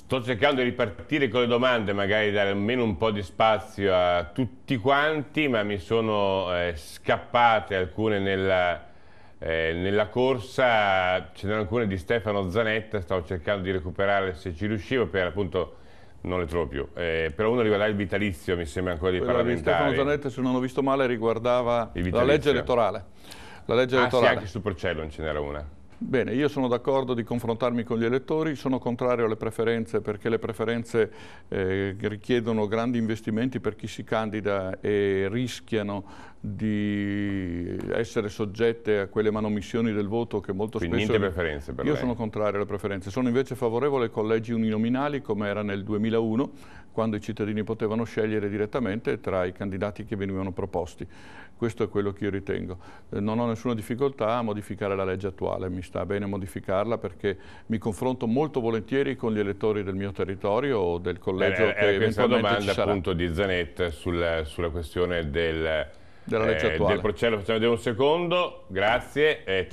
Sto cercando di ripartire con le domande, magari dare almeno un po' di spazio a tutti quanti, ma mi sono scappate alcune nella corsa. Ce n'erano alcune di Stefano Zanetta, stavo cercando di recuperare se ci riuscivo, per appunto non le trovo più. Però uno riguarda il vitalizio, mi sembra ancora di Quella di parlamentari. Stefano Zanetta, se non ho visto male, riguardava Il la legge vitalizio. elettorale. La legge Ah sì, elettorale. anche su Porcellum ce n'era una. Bene, io sono d'accordo di confrontarmi con gli elettori, sono contrario alle preferenze perché le preferenze richiedono grandi investimenti per chi si candida e rischiano di essere soggette a quelle manomissioni del voto che molto Quindi spesso... niente preferenze per Io lei. sono contrario alle preferenze, sono invece favorevole ai collegi uninominali come era nel 2001, quando i cittadini potevano scegliere direttamente tra i candidati che venivano proposti. Questo è quello che io ritengo. Non ho nessuna difficoltà a modificare la legge attuale, mi sta bene modificarla perché mi confronto molto volentieri con gli elettori del mio territorio o del collegio che Era questa la eventualmente domanda ci sarà. appunto di Zanetta sulla questione Della legge attuale. del Porcellum. Facciamo vedere un secondo, grazie.